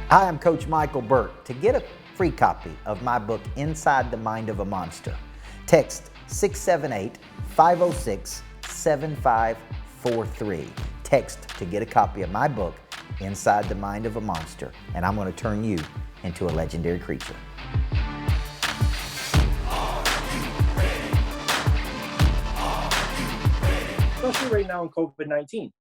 Hi, I'm Coach Michael Burt. To get a free copy of my book, Inside the Mind of a Monster, text 678-506-7543. Text to get a copy of my book, Inside the Mind of a Monster, and I'm going to turn you into a legendary creature. Especially right now in COVID-19.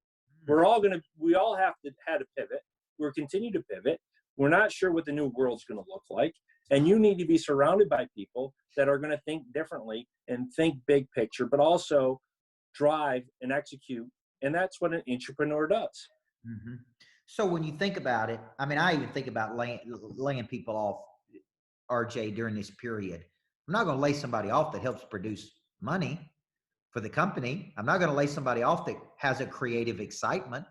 We all had to pivot. We're continue to pivot. We're not sure what the new world's going to look like. And you need to be surrounded by people that are going to think differently and think big picture, but also drive and execute. And that's what an intrapreneur does. Mm-hmm. So when you think about it, I mean, I even think about laying people off, RJ, during this period. I'm not going to lay somebody off that helps produce money for the company. I'm not going to lay somebody off that has a creative excitement.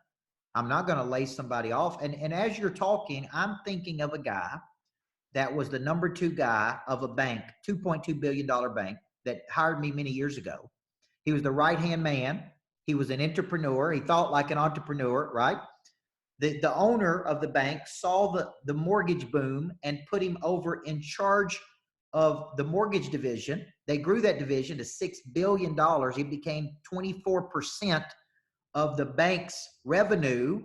I'm not going to lay somebody off. And as you're talking, I'm thinking of a guy that was the number 2 guy of a bank, $2.2 billion bank that hired me many years ago. He was the right-hand man. He was an intrapreneur. He thought like an entrepreneur, right? The owner of the bank saw the mortgage boom and put him over in charge of the mortgage division. They grew that division to $6 billion. He became 24% of the bank's revenue.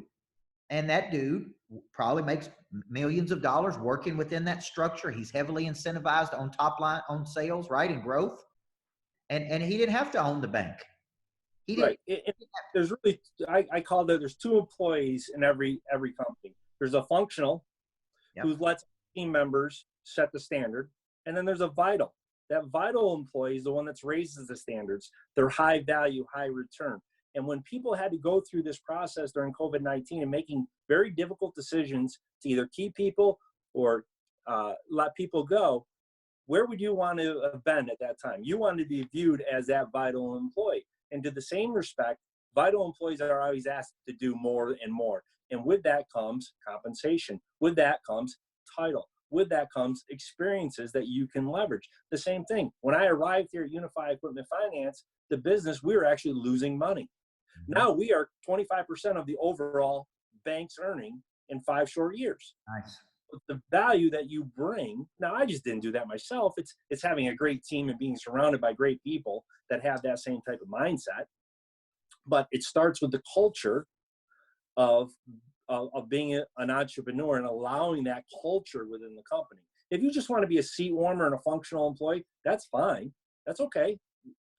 And that dude probably makes millions of dollars working within that structure. He's heavily incentivized on top line, on sales, right, and growth. And he didn't have to own the bank. He didn't. Right. There's really, I call that there's 2 employees in every company. There's a functional who lets team members set the standard. And then there's a vital. That vital employee is the one that raises the standards. They're high value, high return. And when people had to go through this process during COVID-19 and making very difficult decisions to either keep people or let people go, where would you want to have been at that time? You wanted to be viewed as that vital employee. And to the same respect, vital employees are always asked to do more and more. And with that comes compensation. With that comes title. With that comes experiences that you can leverage. The same thing. When I arrived here at Unified Equipment Finance, the business, we were actually losing money. Now we are 25% of the overall bank's earning in 5 short years. Nice. But the value that you bring, now I just didn't do that myself. It's having a great team and being surrounded by great people that have that same type of mindset. But it starts with the culture of being an entrepreneur and allowing that culture within the company. If you just want to be a seat warmer and a functional employee, that's fine. That's okay.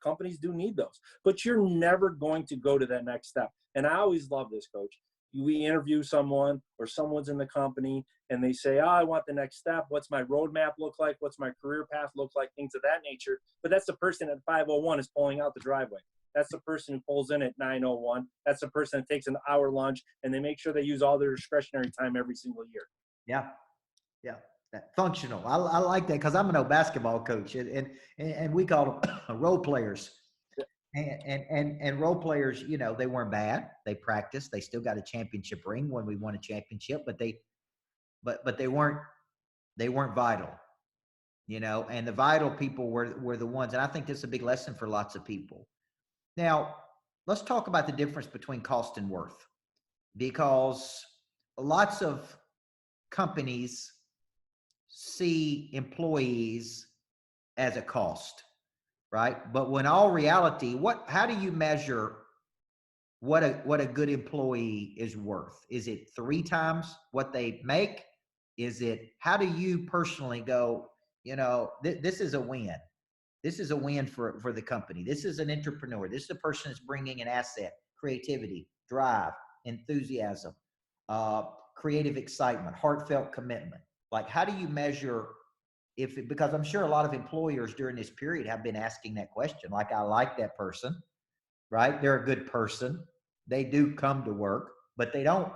Companies do need those, but you're never going to go to that next step. And I always love this, Coach. We interview someone or someone's in the company and they say, I want the next step. What's my roadmap look like? What's my career path look like? Things of that nature. But that's the person at 5:01 is pulling out the driveway. That's the person who pulls in at 9:01. That's the person that takes an hour lunch, and they make sure they use all their discretionary time every single year. Yeah. Yeah. That functional. I like that because I'm an old basketball coach and we call them role players. And role players, you know, they weren't bad. They practiced. They still got a championship ring when we won a championship, but they weren't vital, you know, and the vital people were the ones. And I think this is a big lesson for lots of people. Now, let's talk about the difference between cost and worth, because lots of companies see employees as a cost, right? But when all reality, how do you measure what a good employee is worth? Is it 3 times what they make? How do you personally go, you know, this is a win. This is a win for the company. This is an intrapreneur. This is a person that's bringing an asset, creativity, drive, enthusiasm, creative excitement, heartfelt commitment. Like, how do you measure because I'm sure a lot of employers during this period have been asking that question. Like, I like that person, right? They're a good person. They do come to work, but they don't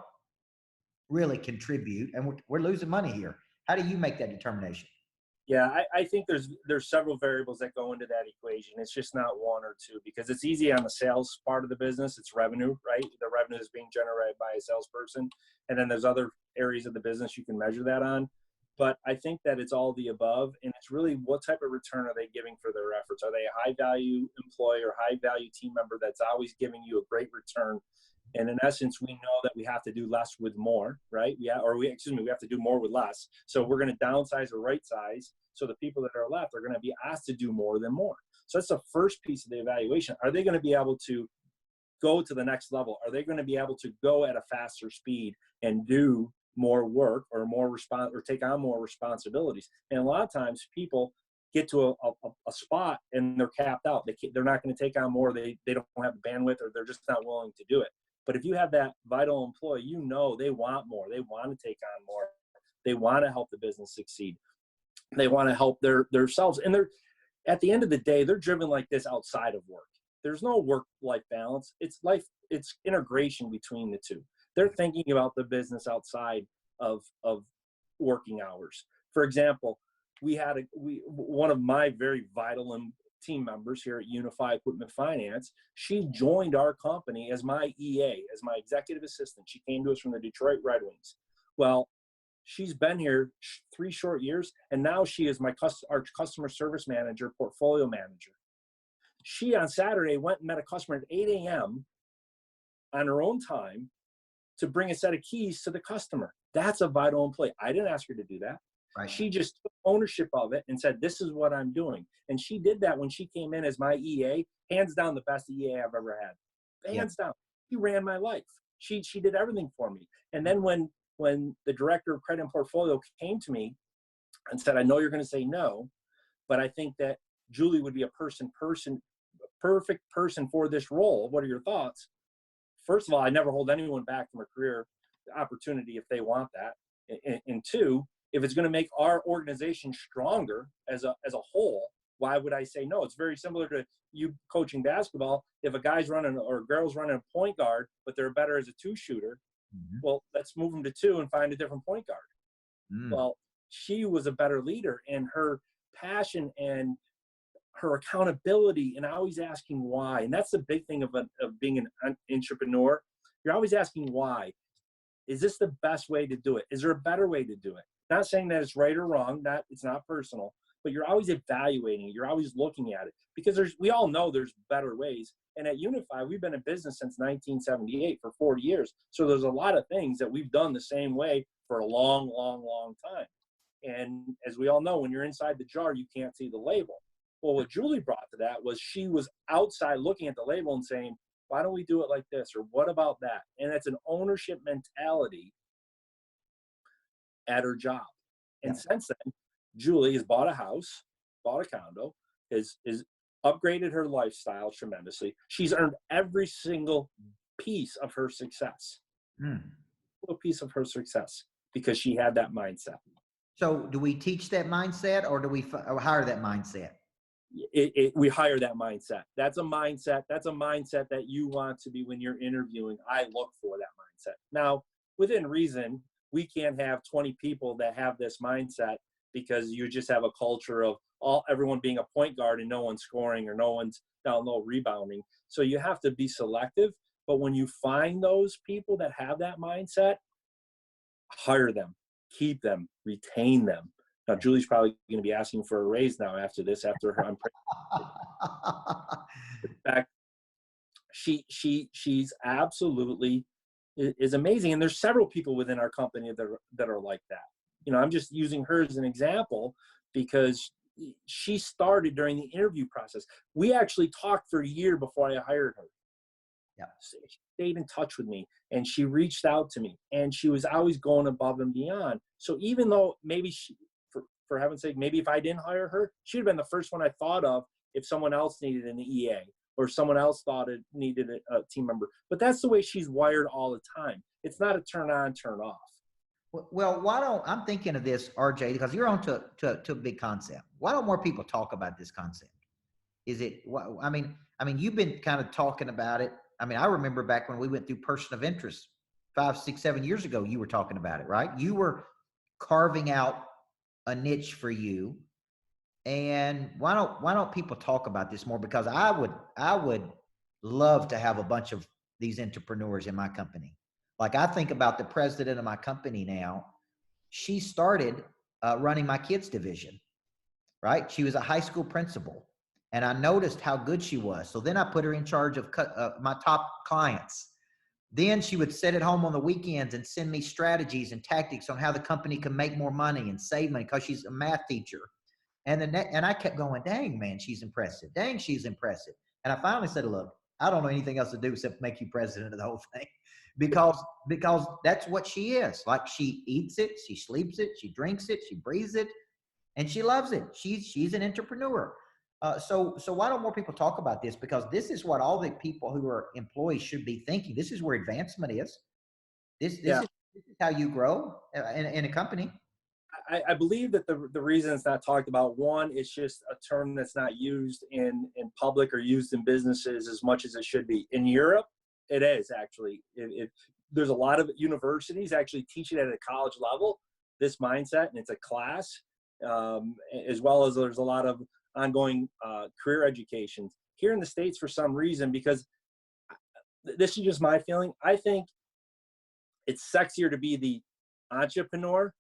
really contribute. And we're losing money here. How do you make that determination? Yeah, I think there's several variables that go into that equation. It's just not 1 or 2, because it's easy on the sales part of the business. It's revenue, right? The revenue is being generated by a salesperson. And then there's other areas of the business you can measure that on. But I think that it's all the above. And it's really what type of return are they giving for their efforts? Are they a high value employee or high value team member that's always giving you a great return And in essence, we know that we have to do less with more, right? We have to do more with less. So we're going to downsize or right size. So the people that are left are going to be asked to do more than more. So that's the first piece of the evaluation. Are they going to be able to go to the next level? Are they going to be able to go at a faster speed and do more work or take on more responsibilities? And a lot of times people get to a spot and they're capped out. They're not going to take on more. They don't have the bandwidth, or they're just not willing to do it. But if you have that vital employee, you know they want more. They want to take on more. They want to help the business succeed. They want to help themselves. And they're, at the end of the day, they're driven like this outside of work. There's no work-life balance. It's integration between the two. They're thinking about the business outside of working hours. For example, one of my very vital team members here at Unify Equipment Finance, she joined our company as my EA, as my executive assistant. She came to us from the Detroit Red Wings. Well, she's been here 3 short years, and now she is our customer service manager, portfolio manager. She, on Saturday, went and met a customer at 8 a.m. on her own time to bring a set of keys to the customer. That's a vital employee. I didn't ask her to do that. Right. She just took ownership of it and said, this is what I'm doing. And she did that when she came in as my EA, hands down the best EA I've ever had. Hands down. She ran my life. She did everything for me. And then when the director of credit and portfolio came to me and said, I know you're going to say no, but I think that Julie would be a perfect person for this role. What are your thoughts? First of all, I never hold anyone back from a career opportunity if they want that. And two, if it's going to make our organization stronger as a whole, why would I say no? It's very similar to you coaching basketball. If a guy's running or a girl's running a point guard, but they're better as a 2-shooter, well, let's move them to 2 and find a different point guard. Well, she was a better leader, and her passion and her accountability and always asking why. And that's the big thing of being an intrapreneur. You're always asking why. Is this the best way to do it? Is there a better way to do it? Not saying that it's right or wrong, that it's not personal, but you're always evaluating it. You're always looking at it, because we all know there's better ways. And at Unify, we've been in business since 1978 for 40 years. So there's a lot of things that we've done the same way for a long, long, long time. And as we all know, when you're inside the jar, you can't see the label. Well, what Julie brought to that was she was outside looking at the label and saying, why don't we do it like this? Or what about that? And it's an ownership mentality at her job. And since then, Julie has bought a house, bought a condo, is upgraded her lifestyle tremendously. She's earned every single piece of her success. A piece of her success because she had that mindset. So do we teach that mindset, or do we hire that mindset? We hire that mindset. That's a mindset. That's a mindset that you want to be when you're interviewing. I look for that mindset. Now, within reason, we can't have 20 people that have this mindset, because you just have a culture of everyone being a point guard and no one scoring, or no one's down low rebounding. So you have to be selective. But when you find those people that have that mindset, hire them, keep them, retain them. Now, Julie's probably going to be asking for a raise now after this, after her. In fact, she's absolutely is amazing. And there's several people within our company that are like that. You know, I'm just using her as an example because she started during the interview process. We actually talked for a year before I hired her. Yeah. She stayed in touch with me, and she reached out to me, and she was always going above and beyond. So even though maybe for heaven's sake, maybe if I didn't hire her, she'd have been the first one I thought of if someone else needed an EA or someone else thought it needed a team member. But that's the way she's wired all the time. It's not a turn on, turn off. Well, I'm thinking of this, RJ, because you're on to a big concept. Why don't more people talk about this concept? Is it, I mean, you've been kind of talking about it. I mean, I remember back when we went through person of interest 5, 6, 7 years ago, you were talking about it, right? You were carving out a niche for you. And why don't people talk about this more? Because I would love to have a bunch of these entrepreneurs in my company. Like, I think about the president of my company now. She started running my kids division, right? She was a high school principal, and I noticed how good she was. So then I put her in charge of my top clients. Then she would sit at home on the weekends and send me strategies and tactics on how the company can make more money and save money because she's a math teacher. And I kept going, dang, man, she's impressive. Dang, she's impressive. And I finally said, look, I don't know anything else to do except make you president of the whole thing. Because that's what she is. Like, she eats it, she sleeps it, she drinks it, she breathes it, and she loves it. She's an entrepreneur. So why don't more people talk about this? Because this is what all the people who are employees should be thinking. This is where advancement is. This is how you grow in a company. I believe that the reason it's not talked about, one, it's just a term that's not used in public or used in businesses as much as it should be. In Europe, it is actually. There's a lot of universities actually teach it at a college level, this mindset, and it's a class, as well as there's a lot of ongoing career education. Here in the States, for some reason, because this is just my feeling, I think it's sexier to be the entrepreneur.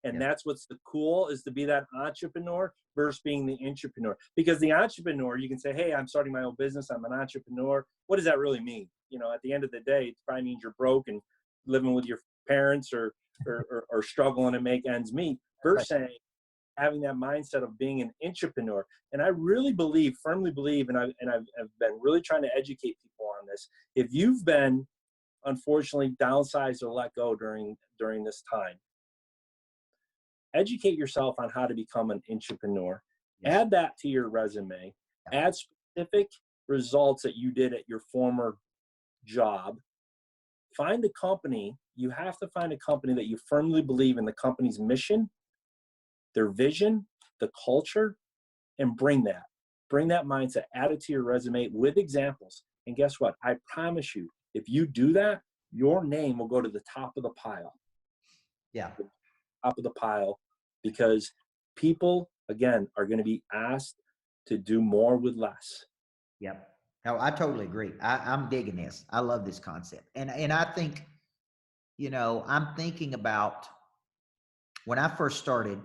And that's what's the cool, is to be that entrepreneur versus being the intrapreneur. Because the entrepreneur, you can say, hey, I'm starting my own business, I'm an entrepreneur. What does that really mean? You know, at the end of the day, it probably means you're broke and living with your parents or struggling to make ends meet. Versus saying, having that mindset of being an intrapreneur. And I really believe, firmly believe, and I've been really trying to educate people on this. If you've been, unfortunately, downsized or let go during this time, educate yourself on how to become an intrapreneur. Yes. Add that to your resume. Yeah. Add specific results that you did at your former job. Find a company. You have to find a company that you firmly believe in the company's mission, their vision, the culture, and bring that mindset, add it to your resume with examples. And guess what? I promise you, if you do that, your name will go to the top of the pile. Yeah. Top of the pile, because people, again, are going to be asked to do more with less. Yep. No, I totally agree. I'm digging this. I love this concept. And I think, you know, I'm thinking about when I first started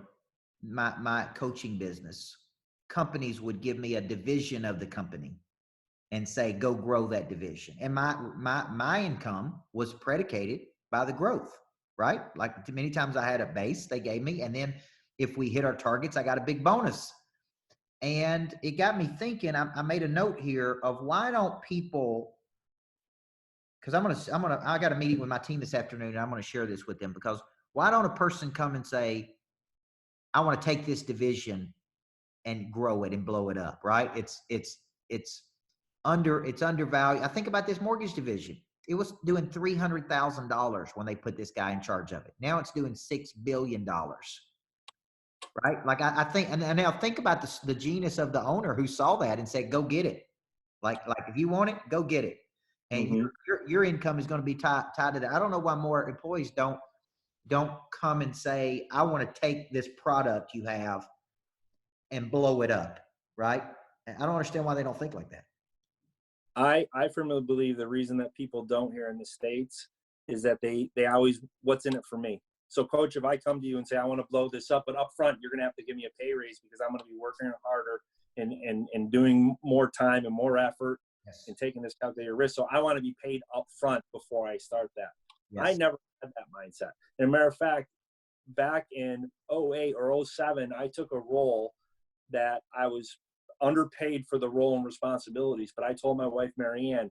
my coaching business, companies would give me a division of the company and say, go grow that division. And my income was predicated by the growth, right? Like, too many times I had a base they gave me, and then if we hit our targets, I got a big bonus. And it got me thinking. I made a note here of, why don't people, because I got a meeting with my team this afternoon, and I'm going to share this with them, because why don't a person come and say, I want to take this division and grow it and blow it up, right? It's undervalued. I think about this mortgage division. It was doing $300,000 when they put this guy in charge of it. Now it's doing $6 billion, right? Like, I think, and now think about the genius of the owner who saw that and said, go get it. Like if you want it, go get it. And your income is going to be tied to that. I don't know why more employees don't come and say, I want to take this product you have and blow it up, right? I don't understand why they don't think like that. I firmly believe the reason that people don't here in the States is that they always, what's in it for me? So, coach, if I come to you and say, I want to blow this up, but up front, you're going to have to give me a pay raise because I'm going to be working harder and doing more time and more effort and taking this calculated risk. So I want to be paid up front before I start that. Yes. I never had that mindset. And a matter of fact, back in 08 or 07, I took a role that I was underpaid for the role and responsibilities. But I told my wife, Marianne,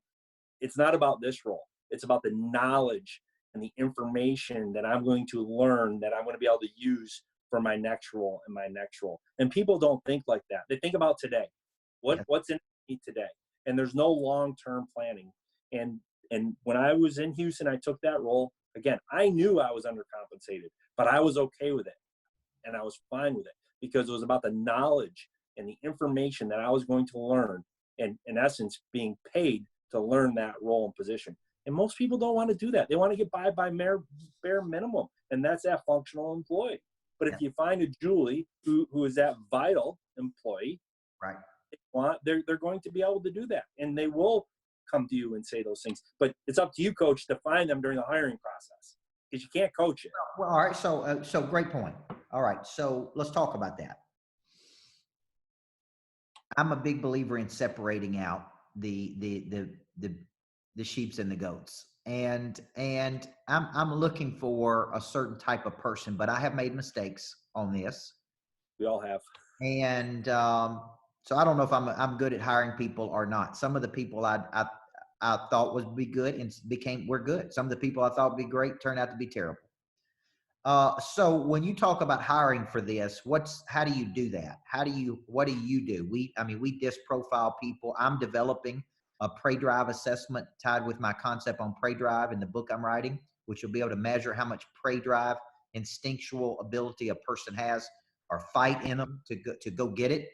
it's not about this role. It's about the knowledge and the information that I'm going to learn, that I'm going to be able to use for my next role and my next role. And people don't think like that. They think about today. What's in me today? And there's no long-term planning. And when I was in Houston, I took that role. Again, I knew I was undercompensated, but I was okay with it. And I was fine with it because it was about the knowledge and the information that I was going to learn, and in essence, being paid to learn that role and position. And most people don't want to do that. They want to get by bare minimum, and that's that functional employee. But if you find a Julie who is that vital employee, right, they're going to be able to do that, and they will come to you and say those things. But it's up to you, coach, to find them during the hiring process, because you can't coach it. Well, all right. So great point. All right. So let's talk about that. I'm a big believer in separating out the sheeps and the goats. and I'm looking for a certain type of person, but I have made mistakes on this. We all have. And so I don't know if I'm good at hiring people or not. Some of the people I thought would be good and were good. Some of the people I thought would be great turned out to be terrible. So when you talk about hiring for this, how do you do that? What do you do? We disc profile people. I'm developing a pre-drive assessment tied with my concept on pre-drive in the book I'm writing, which will be able to measure how much pre-drive instinctual ability a person has or fight in them to go get it.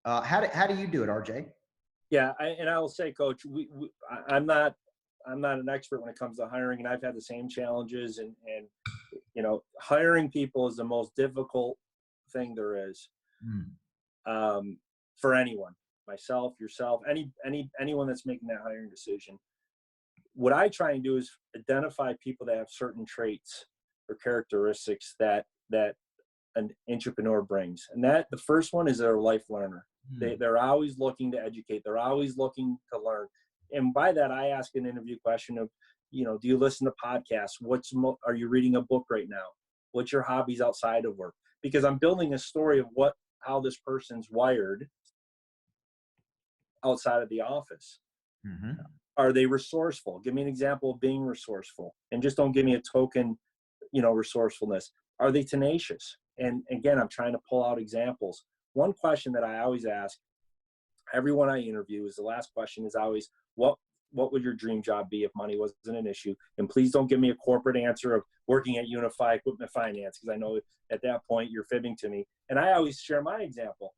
How do you do it, RJ? Yeah, I will say, Coach, I'm not an expert when it comes to hiring, and I've had the same challenges. And hiring people is the most difficult thing there is for anyone, myself, yourself, anyone that's making that hiring decision. What I try and do is identify people that have certain traits or characteristics that an intrapreneur brings, and that the first one is they're a life learner. They're always looking to educate. They're always looking to learn. And by that, I ask an interview question of, do you listen to podcasts? Are you reading a book right now? What's your hobbies outside of work? Because I'm building a story of how this person's wired outside of the office. Mm-hmm. Are they resourceful? Give me an example of being resourceful, and just don't give me a token, resourcefulness. Are they tenacious? And again, I'm trying to pull out examples. One question that I always ask everyone I interview is the last question is always, what would your dream job be if money wasn't an issue? And please don't give me a corporate answer of working at Unify Equipment Finance, because I know at that point you're fibbing to me. And I always share my example.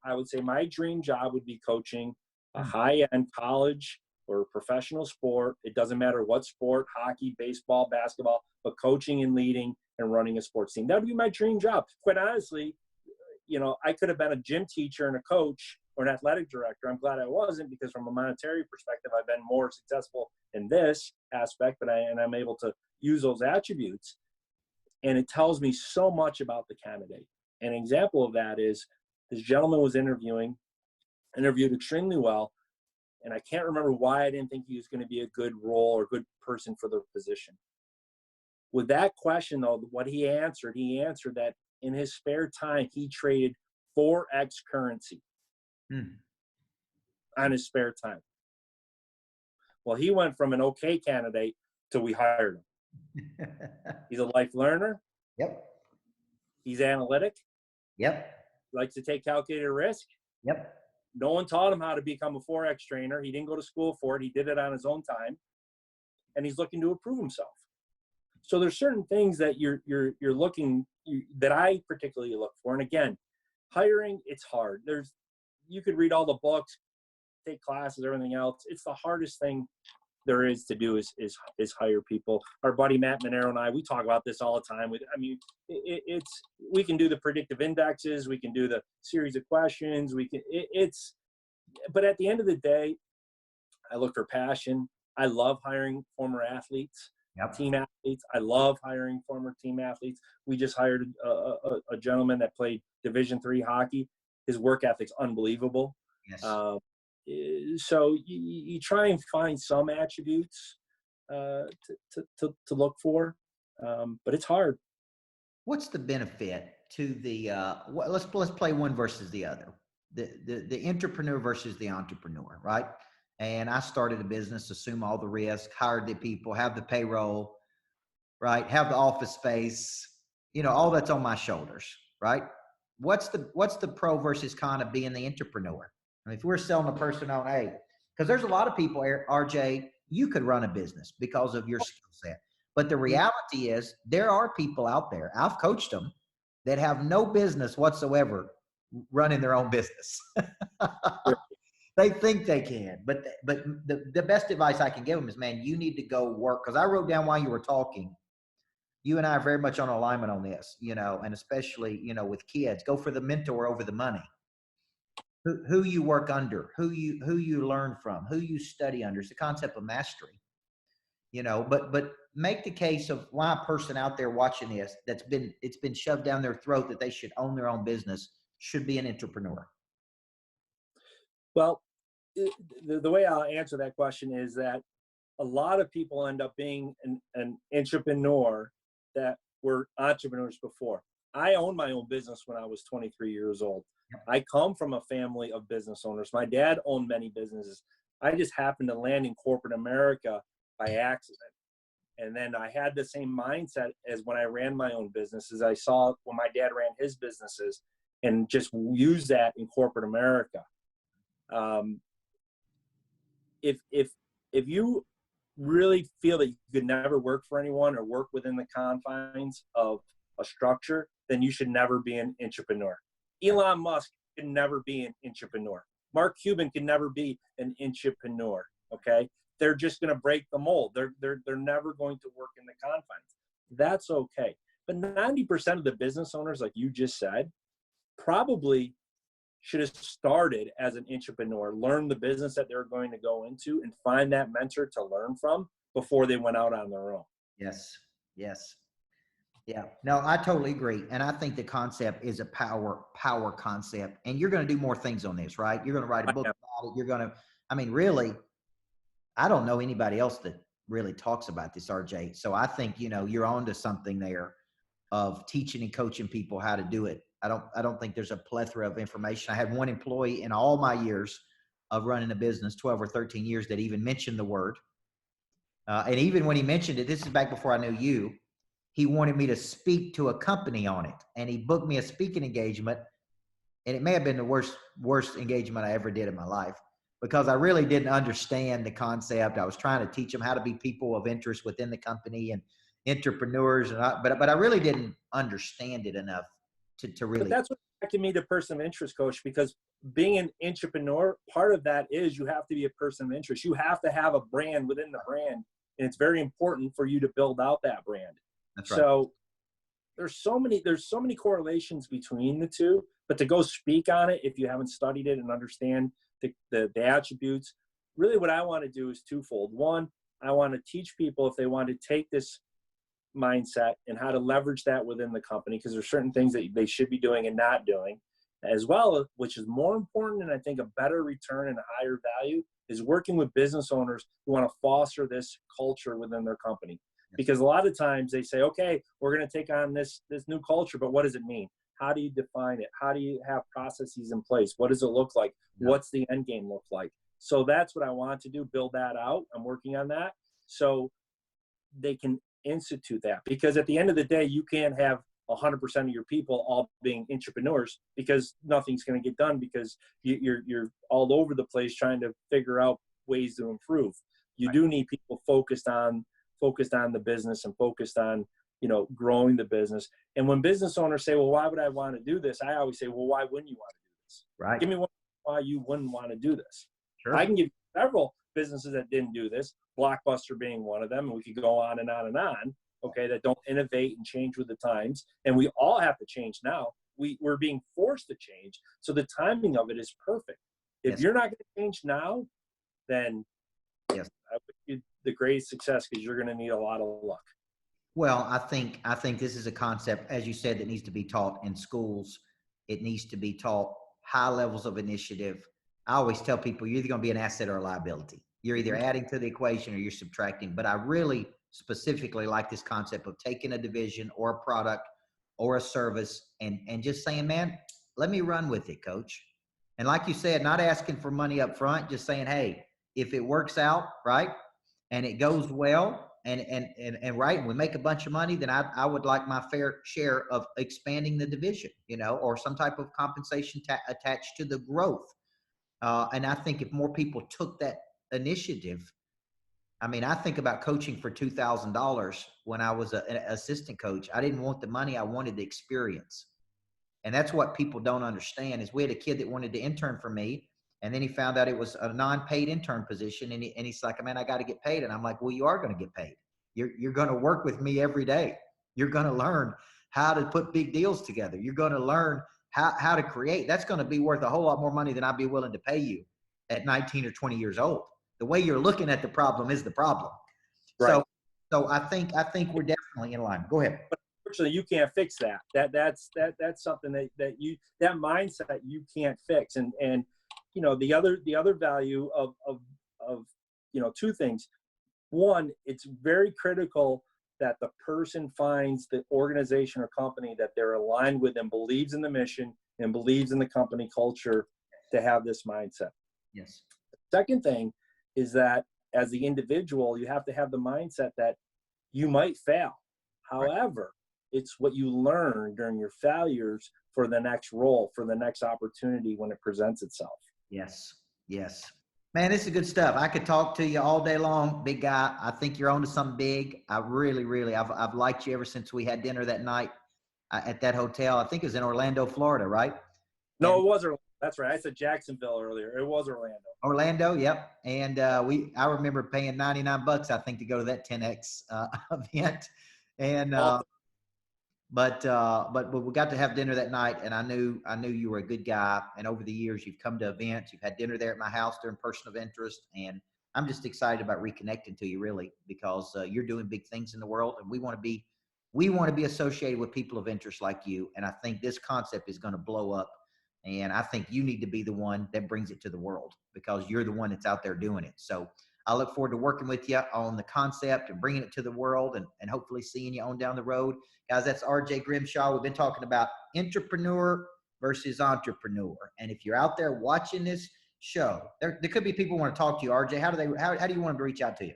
I would say my dream job would be coaching a high-end college or professional sport. It doesn't matter what sport, hockey, baseball, basketball, but coaching and leading and running a sports team. That would be my dream job. Quite honestly, I could have been a gym teacher and a coach or an athletic director. I'm glad I wasn't, because from a monetary perspective, I've been more successful in this aspect, but I'm able to use those attributes. And it tells me so much about the candidate. An example of that is this gentleman was interviewed extremely well. And I can't remember why I didn't think he was going to be a good role or good person for the position. With that question, though, what he answered that in his spare time, he traded Forex currency on his spare time. Well, he went from an okay candidate to we hired him. He's a life learner. Yep. He's analytic. Yep. Likes to take calculated risk. Yep. No one taught him how to become a Forex trainer. He didn't go to school for it. He did it on his own time. And he's looking to improve himself. So there's certain things that that I particularly look for. And again, hiring, it's hard. You could read all the books, take classes, everything else. It's the hardest thing there is to do is hire people. Our buddy Matt Monero and I, we talk about this all the time. We can do the predictive indexes, we can do the series of questions, but at the end of the day, I look for passion. I love hiring former athletes. Yep. Team athletes. I love hiring former team athletes. We just hired a gentleman that played Division III hockey. His work ethic's unbelievable. Yes. So you try and find some attributes to look for, but it's hard. What's the benefit to the? Let's play one versus the other. The entrepreneur versus the entrepreneur, right? And I started a business, assume all the risk, hired the people, have the payroll, right? Have the office space, all that's on my shoulders, right? What's the pro versus con of being the entrepreneur? I mean, if we're selling a person on, because there's a lot of people, RJ, you could run a business because of your skill set. But the reality is there are people out there, I've coached them, that have no business whatsoever running their own business. They think they can, but the best advice I can give them is, man, you need to go work. Because I wrote down while you were talking, you and I are very much on alignment on this, and especially, with kids, go for the mentor over the money. Who you work under, who you learn from, who you study under. It's the concept of mastery, but make the case of why a person out there watching this it's been shoved down their throat that they should own their own business should be an entrepreneur. Well, the way I'll answer that question is that a lot of people end up being an intrapreneur that were entrepreneurs before. I owned my own business when I was 23 years old. I come from a family of business owners. My dad owned many businesses. I just happened to land in corporate America by accident. And then I had the same mindset as when I ran my own businesses. I saw when my dad ran his businesses and just use that in corporate America. If you really feel that you could never work for anyone or work within the confines of a structure, then you should never be an intrapreneur. Elon Musk can never be an intrapreneur. Mark Cuban can never be an intrapreneur. Okay, they're just going to break the mold. They're never going to work in the confines. That's okay. But 90% of the business owners, like you just said, probably should have started as an intrapreneur, learn the business that they're going to go into, and find that mentor to learn from before they went out on their own. Yes. Yes. Yeah. No, I totally agree. And I think the concept is a power concept. And you're going to do more things on this, right? You're going to write a book about it. You're going to, I mean, really, I don't know anybody else that really talks about this, RJ. So I think, you know, you're onto something there of teaching and coaching people how to do it. I don't think there's a plethora of information. I had one employee in all my years of running a business, 12 or 13 years, that even mentioned the word. And even when he mentioned it, this is back before I knew you, he wanted me to speak to a company on it. And he booked me a speaking engagement. And it may have been the worst engagement I ever did in my life, because I really didn't understand the concept. I was trying to teach them how to be people of interest within the company and entrepreneurs. But I really didn't understand it enough to really. But that's what attracted me to person of interest, coach, because being an intrapreneur, part of that is you have to be a person of interest. You have to have a brand within the brand. And it's very important for you to build out that brand. That's right. So there's so many correlations between the two, but to go speak on it, if you haven't studied it and understand the attributes, really what I want to do is twofold. One, I want to teach people, if they want to take this mindset and how to leverage that within the company, because there's certain things that they should be doing and not doing, as well, which is more important and I think a better return and a higher value, is working with business owners who want to foster this culture within their company. Because a lot of times they say, okay, we're going to take on this new culture, but what does it mean? How do you define it? How do you have processes in place? What does it look like? What's the end game look like? So that's what I want to do, build that out. I'm working on that so they can institute that, because at the end of the day, you can't have 100% of your people all being intrapreneurs, because nothing's going to get done, because you're all over the place trying to figure out ways to improve. You do need people focused on the business and focused on, you know, growing the business. And when business owners say, well, why would I want to do this? I always say, well, why wouldn't you want to do this? Right. Give me one why you wouldn't want to do this. Sure. I can give you several businesses that didn't do this, Blockbuster being one of them, and we could go on and on and on, okay, that don't innovate and change with the times. And we all have to change now. We're being forced to change. So the timing of it is perfect. If you're not going to change now, then I wish you the greatest success, because you're going to need a lot of luck. Well, I think this is a concept, as you said, that needs to be taught in schools. It needs to be taught high levels of initiative. I always tell people, you're either going to be an asset or a liability. You're either adding to the equation or you're subtracting. But I really specifically like this concept of taking a division or a product or a service and just saying, man, let me run with it, coach. And like you said, not asking for money up front, just saying, hey, if it works out, right, and it goes well, and right, and we make a bunch of money, then I would like my fair share of expanding the division, you know, or some type of compensation attached to the growth. And I think if more people took that initiative, I mean, I think about coaching for $2,000 when I was an assistant coach. I didn't want the money. I wanted the experience. And that's what people don't understand is we had a kid that wanted to intern for me. And then he found out it was a non-paid intern position. And he's like, man, I got to get paid. And I'm like, well, you are going to get paid. You're going to work with me every day. You're going to learn how to put big deals together. You're going to learn how to create. That's going to be worth a whole lot more money than I'd be willing to pay you at 19 or 20 years old. The way you're looking at the problem is the problem. Right. So I think we're definitely in line. Go ahead. But unfortunately, you can't fix that. That's something that mindset you can't fix. And you know, the other value of you know, two things. one, it's very critical that the person finds the organization or company that they're aligned with and believes in the mission and believes in the company culture to have this mindset. Yes. Second thing is that as the individual, you have to have the mindset that you might fail. However, it's what you learn during your failures for the next role, for the next opportunity when it presents itself. Yes. Yes. Man, this is good stuff. I could talk to you all day long, big guy. I think you're on to something big. I really, I've liked you ever since we had dinner that night at that hotel. I think it was in Orlando, Florida, right? No, it was Orlando. That's right. I said Jacksonville earlier. It was Orlando. Orlando, yep. And I remember paying $99, I think, to go to that 10X event. And but we got to have dinner that night, and I knew you were a good guy. And over the years, you've come to events, you've had dinner there at my house during Person of Interest, and I'm just excited about reconnecting to you, really, because you're doing big things in the world, and we want to be associated with people of interest like you. And I think this concept is going to blow up, and I think you need to be the one that brings it to the world because you're the one that's out there doing it. So I look forward to working with you on the concept and bringing it to the world, and hopefully seeing you on down the road. Guys, that's RJ Grimshaw. We've been talking about intrapreneur versus entrepreneur. And if you're out there watching this show, there could be people who want to talk to you, RJ. How do you want them to reach out to you?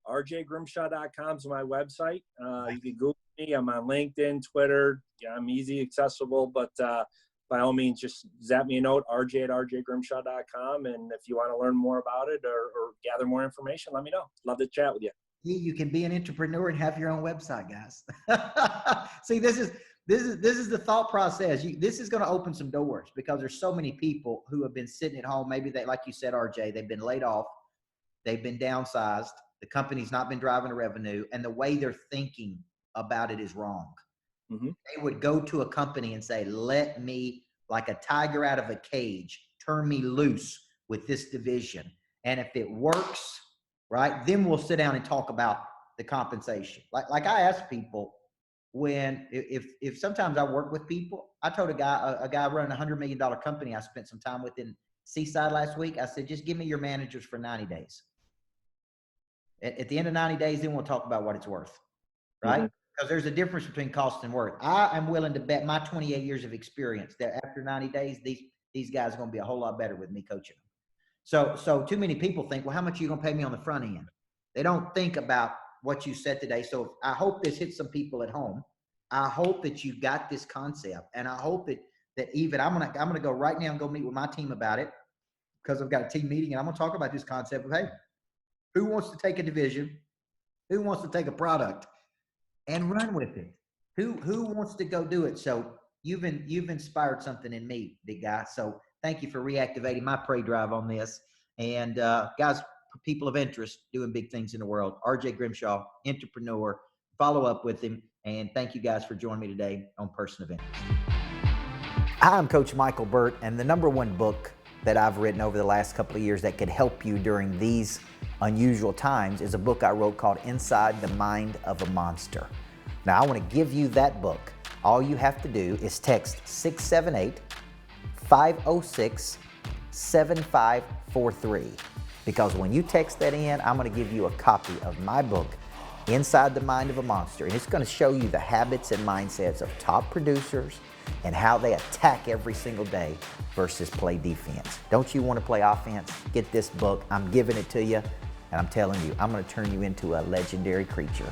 rjgrimshaw.com is my website. You can Google me. I'm on LinkedIn, Twitter. Yeah, I'm easy accessible, but by all means, just zap me a note, rj@rjgrimshaw.com. And if you want to learn more about it or gather more information, let me know. Love to chat with you. You can be an entrepreneur and have your own website, guys. See, this is the thought process. This is going to open some doors because there's so many people who have been sitting at home. Maybe they, like you said, RJ, they've been laid off. They've been downsized. The company's not been driving the revenue, and the way they're thinking about it is wrong. Mm-hmm. They would go to a company and say, let me, like a tiger out of a cage, turn me loose with this division. And if it works, right, then we'll sit down and talk about the compensation. Like I ask people if sometimes I work with people. I told a guy running a $100 million company I spent some time with in Seaside last week. I said, just give me your managers for 90 days. At the end of 90 days, then we'll talk about what it's worth, right? Mm-hmm. Because there's a difference between cost and worth. I am willing to bet my 28 years of experience that after 90 days, these guys are going to be a whole lot better with me coaching them. So too many people think, well, how much are you going to pay me on the front end? They don't think about what you said today. So I hope this hits some people at home. I hope that you got this concept, and I hope that even I'm gonna go right now and go meet with my team about it because I've got a team meeting, and I'm gonna talk about this concept of, hey, who wants to take a division? Who wants to take a product and run with it? Who wants to go do it? So you've inspired something in me, big guy. So thank you for reactivating my prey drive on this. And guys, people of interest doing big things in the world. RJ Grimshaw, intrapreneur. Follow up with him. And thank you guys for joining me today on Person of Interest. Hi, I'm Coach Michael Burt, and the #1 book that I've written over the last couple of years that could help you during these unusual times is a book I wrote called Inside the Mind of a Monster. Now, I want to give you that book. All you have to do is text 678-506-7543. Because when you text that in, I'm going to give you a copy of my book, Inside the Mind of a Monster. And it's going to show you the habits and mindsets of top producers and how they attack every single day versus play defense. Don't you want to play offense? Get this book. I'm giving it to you, and I'm telling you, I'm going to turn you into a legendary creature.